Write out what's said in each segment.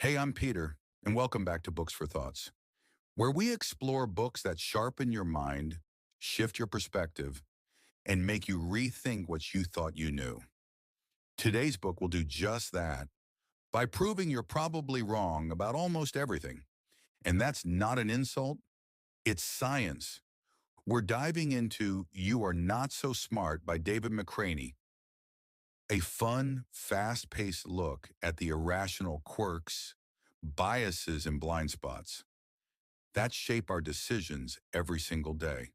Hey, I'm Peter, and welcome back to Books for Thoughts, where we explore books that sharpen your mind, shift your perspective, and make you rethink what you thought you knew. Today's book will do just that by proving you're probably wrong about almost everything. And that's not an insult, it's science. We're diving into You Are Not So Smart by David McRaney, a fun, fast-paced look at the irrational quirks, biases, and blind spots that shape our decisions every single day.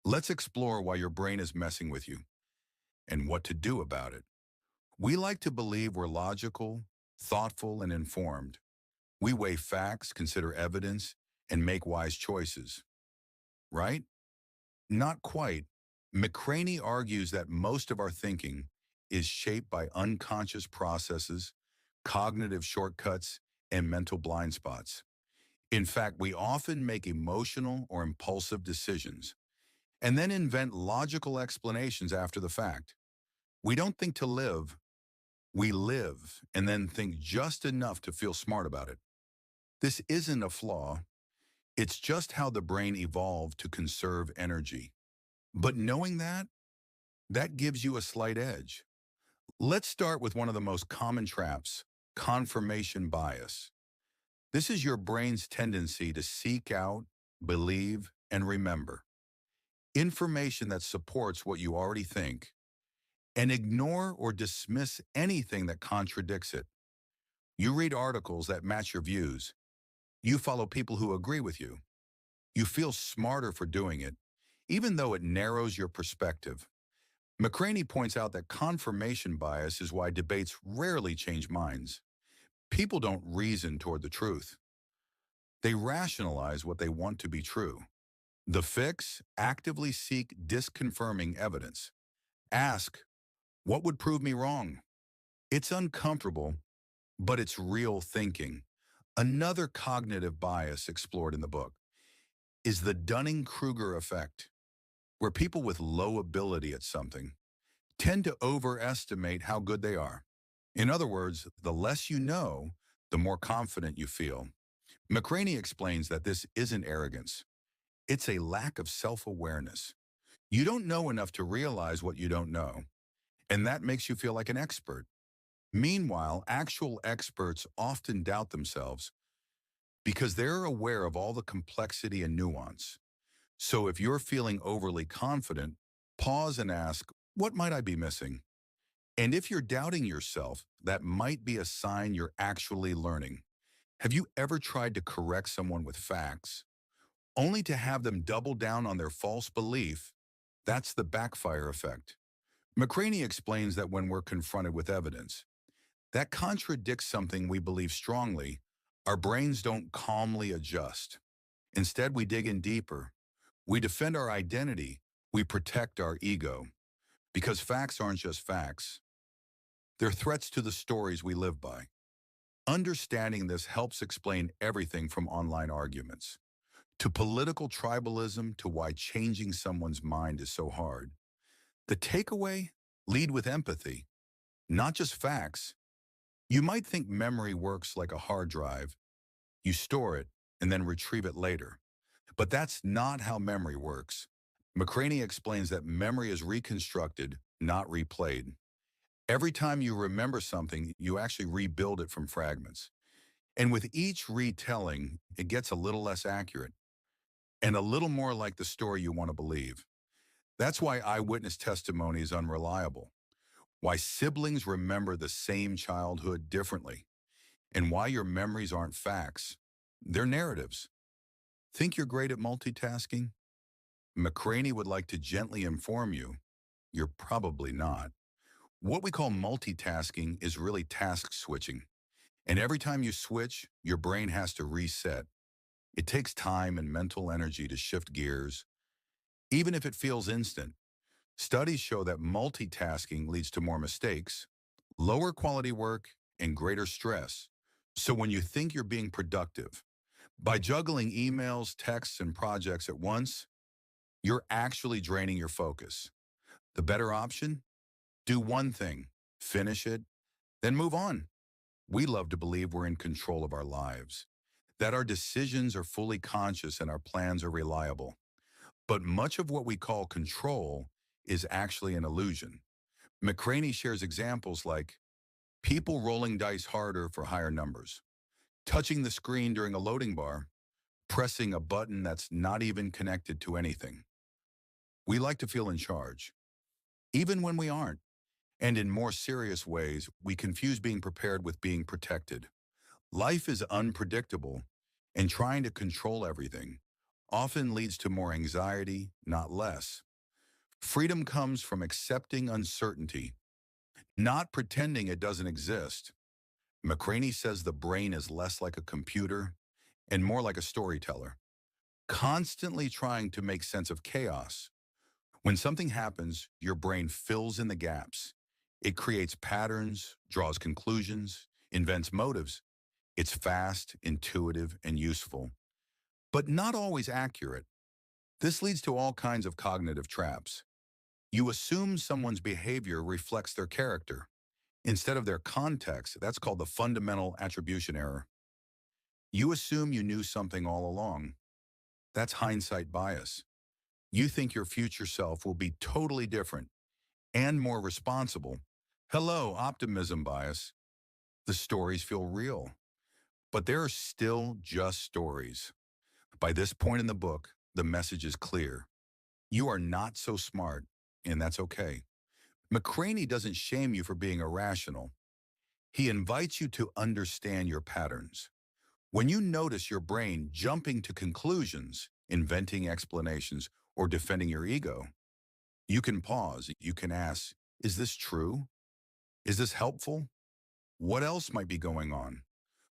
Let's explore why your brain is messing with you and what to do about it. We like to believe we're logical, thoughtful, and informed. We weigh facts, consider evidence, and make wise choices, right? Not quite. McCraney argues that most of our thinking is shaped by unconscious processes, cognitive shortcuts, and mental blind spots. In fact, we often make emotional or impulsive decisions and then invent logical explanations after the fact. We don't think to live, we live and then think just enough to feel smart about it. This isn't a flaw, it's just how the brain evolved to conserve energy. But knowing that gives you a slight edge. Let's start with one of the most common traps, confirmation bias. This is your brain's tendency to seek out, believe, and remember information that supports what you already think and ignore or dismiss anything that contradicts it. You read articles that match your views. You follow people who agree with you. You feel smarter for doing it, even though it narrows your perspective. McCraney points out that confirmation bias is why debates rarely change minds. People don't reason toward the truth. They rationalize what they want to be true. The fix: actively seek disconfirming evidence. Ask, what would prove me wrong? It's uncomfortable, but it's real thinking. Another cognitive bias explored in the book is the Dunning-Kruger effect, where people with low ability at something tend to overestimate how good they are. In other words, the less you know, the more confident you feel. McCraney explains that this isn't arrogance. It's a lack of self-awareness. You don't know enough to realize what you don't know, and that makes you feel like an expert. Meanwhile, actual experts often doubt themselves because they're aware of all the complexity and nuance. So if you're feeling overly confident, pause and ask, what might I be missing? And if you're doubting yourself, that might be a sign you're actually learning. Have you ever tried to correct someone with facts, only to have them double down on their false belief? That's the backfire effect. McCraney explains that when we're confronted with evidence that contradicts something we believe strongly, our brains don't calmly adjust. Instead, we dig in deeper. We defend our identity. We protect our ego. Because facts aren't just facts. They're threats to the stories we live by. Understanding this helps explain everything from online arguments to political tribalism to why changing someone's mind is so hard. The takeaway: lead with empathy, not just facts. You might think memory works like a hard drive. You store it and then retrieve it later. But that's not how memory works. McCraney explains that memory is reconstructed, not replayed. Every time you remember something, you actually rebuild it from fragments. And with each retelling, it gets a little less accurate and a little more like the story you want to believe. That's why eyewitness testimony is unreliable, why siblings remember the same childhood differently, and why your memories aren't facts. They're narratives. Think you're great at multitasking? McCraney would like to gently inform you, you're probably not. What we call multitasking is really task switching. And every time you switch, your brain has to reset. It takes time and mental energy to shift gears, even if it feels instant. Studies show that multitasking leads to more mistakes, lower quality work, and greater stress. So when you think you're being productive, by juggling emails, texts, and projects at once, you're actually draining your focus. The better option? Do one thing, finish it, then move on. We love to believe we're in control of our lives, that our decisions are fully conscious and our plans are reliable. But much of what we call control is actually an illusion. McRaney shares examples like people rolling dice harder for higher numbers, touching the screen during a loading bar, pressing a button that's not even connected to anything. We like to feel in charge, even when we aren't. And in more serious ways, we confuse being prepared with being protected. Life is unpredictable, and trying to control everything often leads to more anxiety, not less. Freedom comes from accepting uncertainty, not pretending it doesn't exist. McRaney says the brain is less like a computer and more like a storyteller, constantly trying to make sense of chaos. When something happens, your brain fills in the gaps. It creates patterns, draws conclusions, invents motives. It's fast, intuitive, and useful, but not always accurate. This leads to all kinds of cognitive traps. You assume someone's behavior reflects their character instead of their context. That's called the fundamental attribution error. You assume you knew something all along. That's hindsight bias. You think your future self will be totally different and more responsible. Hello, optimism bias. The stories feel real, but they're still just stories. By this point in the book, the message is clear. You are not so smart, and that's okay. McRaney doesn't shame you for being irrational. He invites you to understand your patterns. When you notice your brain jumping to conclusions, inventing explanations, or defending your ego, you can pause. You can ask, is this true? Is this helpful? What else might be going on?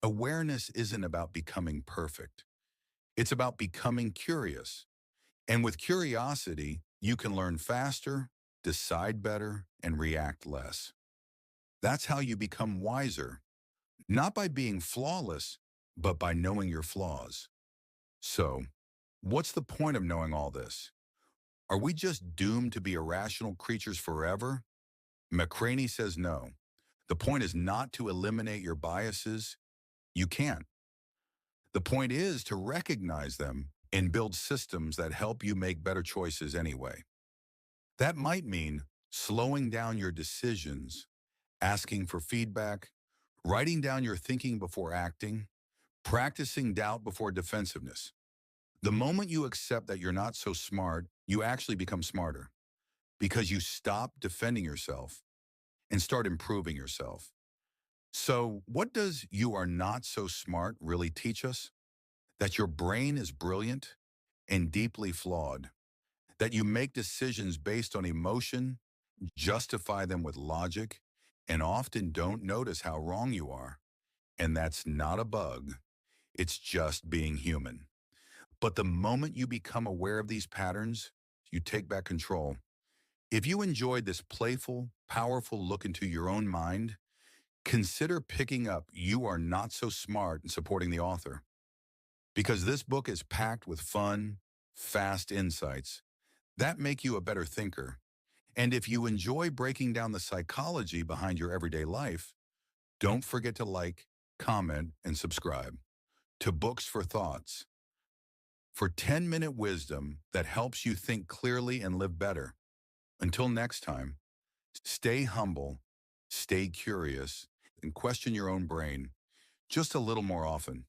Awareness isn't about becoming perfect. It's about becoming curious. And with curiosity, you can learn faster, decide better, and react less. That's how you become wiser, not by being flawless, but by knowing your flaws. So, what's the point of knowing all this? Are we just doomed to be irrational creatures forever? McRaney says no. The point is not to eliminate your biases. You can't. The point is to recognize them and build systems that help you make better choices anyway. That might mean slowing down your decisions, asking for feedback, writing down your thinking before acting, practicing doubt before defensiveness. The moment you accept that you're not so smart, you actually become smarter because you stop defending yourself and start improving yourself. So, what does "you are not so smart" really teach us? That your brain is brilliant and deeply flawed, that you make decisions based on emotion, justify them with logic, and often don't notice how wrong you are. And that's not a bug, it's just being human. But the moment you become aware of these patterns, you take back control. If you enjoyed this playful, powerful look into your own mind, consider picking up You Are Not So Smart and supporting the author. Because this book is packed with fun, fast insights that make you a better thinker. And if you enjoy breaking down the psychology behind your everyday life, don't forget to like, comment, and subscribe to Books for Thoughts for 10-minute wisdom that helps you think clearly and live better. Until next time, stay humble, stay curious, and question your own brain just a little more often.